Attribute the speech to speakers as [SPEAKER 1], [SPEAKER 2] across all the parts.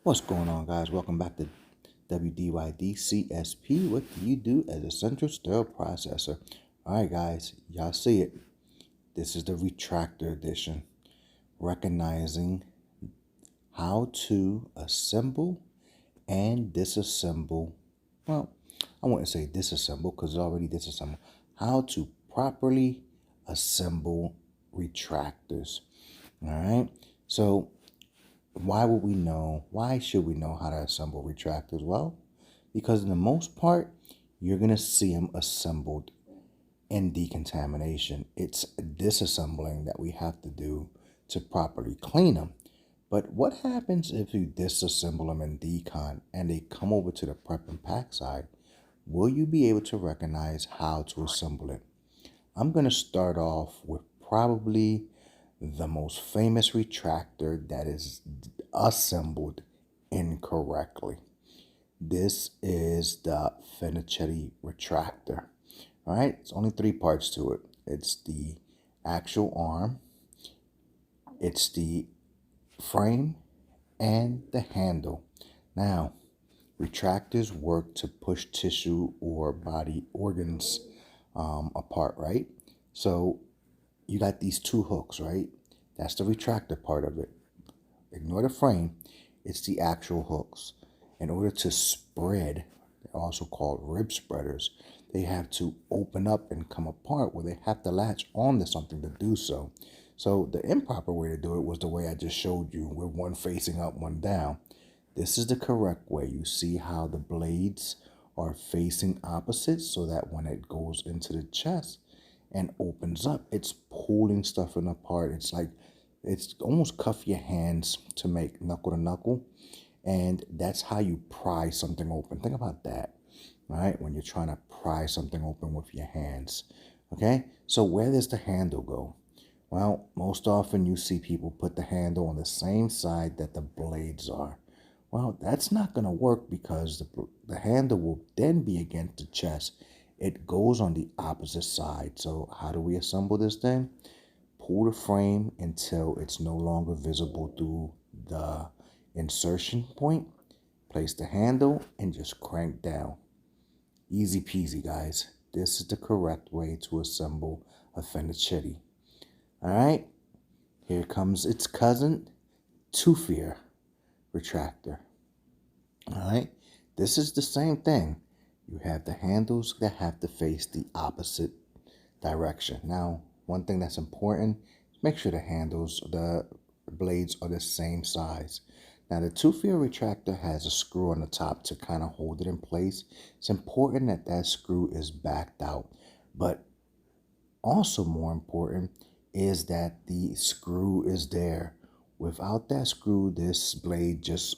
[SPEAKER 1] What's going on, guys? Welcome back to W.D.Y.D. CSP. What do you do as a central sterile processor? All right, guys, y'all see it. This is the retractor edition, recognizing how to assemble and disassemble. Well, I wouldn't say disassemble because it's already disassembled. How to properly assemble retractors. All right. So why should we know how to assemble retractors? Well, because in the most part, you're going to see them assembled in decontamination. It's disassembling that we have to do to properly clean them. But what happens if you disassemble them in decon and they come over to the prep and pack side? Will you be able to recognize how to assemble it? I'm going to start off with probably the most famous retractor that is assembled incorrectly. This is the Fenichetti retractor. All right, it's only three parts to it. It's the actual arm, it's the frame, and the handle. Now, retractors work to push tissue or body organs apart, right? So you got these two hooks, right? That's the retractor part of it. Ignore the frame. It's the actual hooks. In order to spread, they're also called rib spreaders, they have to open up and come apart where they have to latch onto something to do so. So the improper way to do it was the way I just showed you, with one facing up, one down. This is the correct way. You see how the blades are facing opposite so that when it goes into the chest and opens up, it's pulling stuff in apart. It's almost cuff your hands to make knuckle to knuckle. And that's how you pry something open. Think about that, right? When you're trying to pry something open with your hands. Okay, so where does the handle go? Well, most often you see people put the handle on the same side that the blades are. Well, that's not going to work because the handle will then be against the chest. It goes on the opposite side. So how do we assemble this thing? Pull the frame until it's no longer visible through the insertion point. Place the handle and just crank down. Easy peasy, guys. This is the correct way to assemble a Fenichetti. All right, here comes its cousin, two-fier retractor. All right, this is the same thing. You have the handles that have to face the opposite direction. Now, one thing that's important is make sure the blades are the same size. Now, the two-fier retractor has a screw on the top to kind of hold it in place. It's important that that screw is backed out, but also more important is that the screw is there. Without that screw, this blade just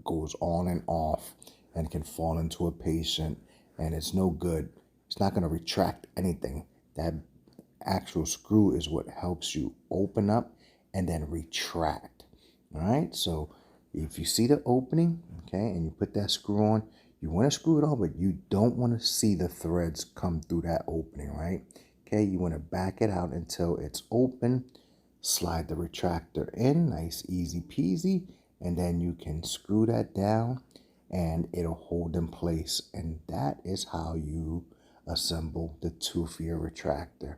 [SPEAKER 1] goes on and off and can fall into a patient, and it's no good. It's not going to retract anything. That actual screw is what helps you open up and then retract. All right, so if you see the opening, okay, and you put that screw on, you want to screw it on, but you don't want to see the threads come through that opening, right? Okay, you want to back it out until it's open, slide the retractor in, nice easy peasy, and then you can screw that down and it'll hold in place. And that is how you assemble the two-fier retractor.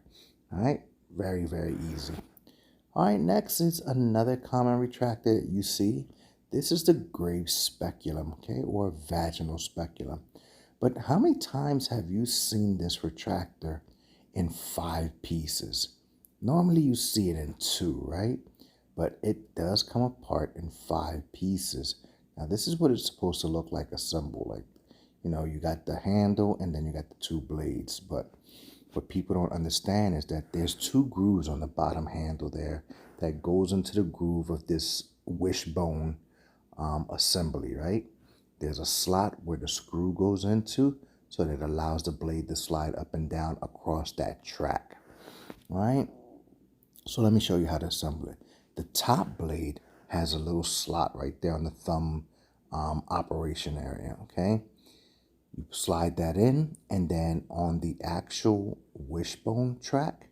[SPEAKER 1] All right, very, very easy. All right, next is another common retractor that you see. This is the grave speculum, okay, or vaginal speculum. But how many times have you seen this retractor in 5 pieces? Normally you see it in 2, right? But it does come apart in 5 pieces. Now this is what it's supposed to look like assembled. Like, you got the handle and then you got the 2 blades. But what people don't understand is that there's 2 grooves on the bottom handle there that goes into the groove of this wishbone assembly, right? There's a slot where the screw goes into so that it allows the blade to slide up and down across that track, right? So let me show you how to assemble it. The top blade has a little slot right there on the thumb operation area, okay? You slide that in, and then on the actual wishbone track,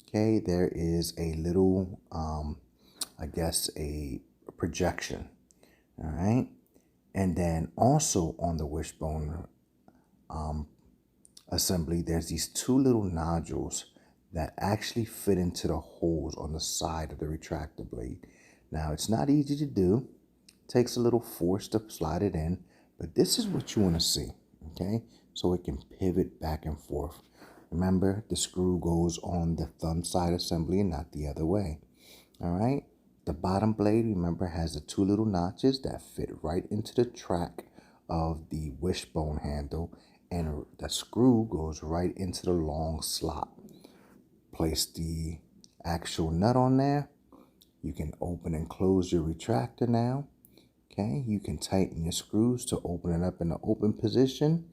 [SPEAKER 1] okay, there is a little, I guess, a projection, all right? And then also on the wishbone assembly, there's these two little nodules that actually fit into the holes on the side of the retractor blade. Now, it's not easy to do. It takes a little force to slide it in, but this is what you want to see, okay? So it can pivot back and forth. Remember, the screw goes on the thumb side assembly and not the other way, all right? The bottom blade, remember, has the two little notches that fit right into the track of the wishbone handle, and the screw goes right into the long slot. Place the actual nut on there. You can open and close your retractor now. Okay, you can tighten your screws to open it up in the open position,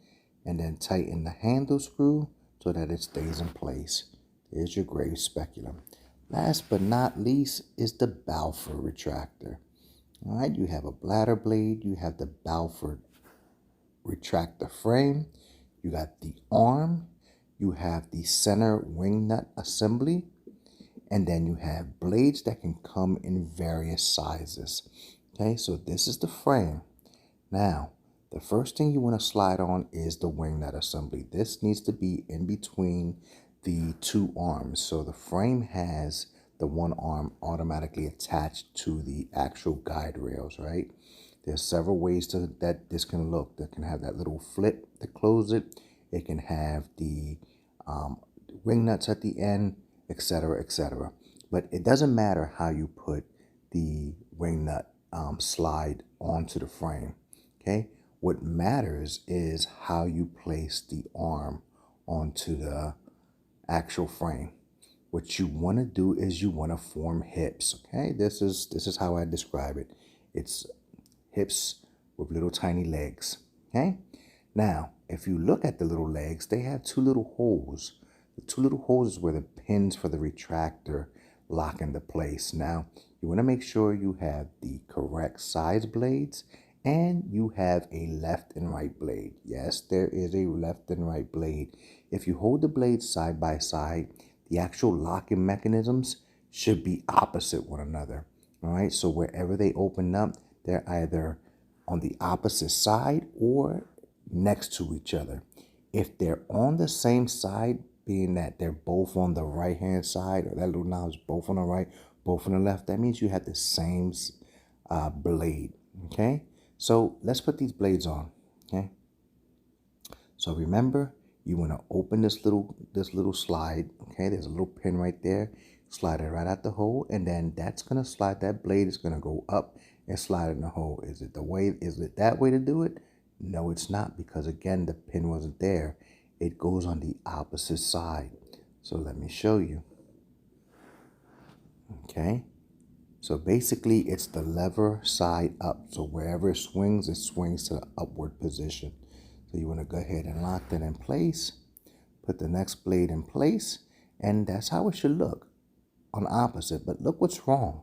[SPEAKER 1] and then tighten the handle screw so that it stays in place. There's your gray speculum. Last but not least is the Balfour retractor. All right, you have a bladder blade, you have the Balfour retractor frame, you got the arm, you have the center wing nut assembly, and then you have blades that can come in various sizes. Okay, so this is the frame. Now, the first thing you want to slide on is the wing nut assembly. This needs to be in between the two arms. So the frame has the one arm automatically attached to the actual guide rails, right? There's several ways that this can look. That can have that little flip to close it. It can have the wing nuts at the end, etc., etc. But it doesn't matter how you put the wing nut slide onto the frame. Okay, what matters is how you place the arm onto the actual frame. What you want to do is you want to form hips. Okay, this is how I describe it. It's hips with little tiny legs. Okay, now if you look at the little legs, they have two little holes. The two little holes is where the pins for the retractor lock into place. Now you want to make sure you have the correct size blades and you have a left and right blade. Yes, there is a left and right blade. If you hold the blades side by side, the actual locking mechanisms should be opposite one another. All right, so wherever they open up, they're either on the opposite side or next to each other. If they're on the same side, being that they're both on the right hand side, or that little knob is both on the right, both on the left, that means you have the same blade. Okay, so let's put these blades on. Okay, so remember, you want to open this little slide. Okay, there's a little pin right there. Slide it right out the hole, and then that's gonna slide. That blade is gonna go up and slide in the hole. Is it that way to do it? No, it's not, because again, the pin wasn't there. It goes on the opposite side. So let me show you. Okay, so basically it's the lever side up. So wherever it swings to the upward position. So you want to go ahead and lock that in place. Put the next blade in place, and that's how it should look on opposite. But look what's wrong.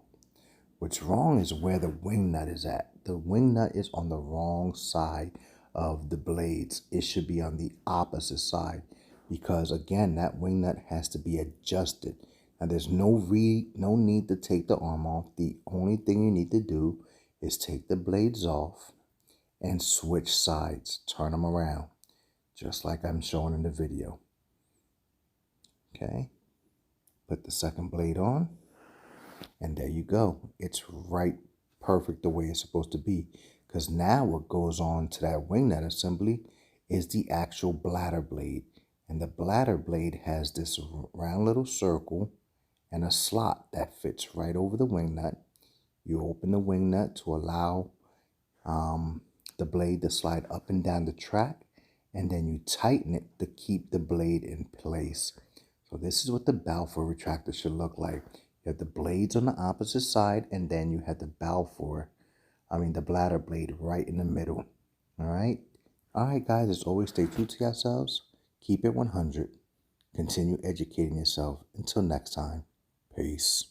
[SPEAKER 1] What's wrong is where the wing nut is at. The wing nut is on the wrong side of the blades. It should be on the opposite side, because again, that wing nut has to be adjusted. Now there's no need to take the arm off. The only thing you need to do is take the blades off and switch sides. Turn them around, just like I'm showing in the video. Okay, put the second blade on, and there you go. It's right perfect the way it's supposed to be. Because now what goes on to that wing nut assembly is the actual bladder blade. And the bladder blade has this round little circle and a slot that fits right over the wing nut. You open the wing nut to allow the blade to slide up and down the track, and then you tighten it to keep the blade in place. So this is what the Balfour retractor should look like. You have the blades on the opposite side, and then you have the the bladder blade right in the middle. All right? All right, guys, as always, stay true to yourselves. Keep it 100. Continue educating yourself. Until next time, peace.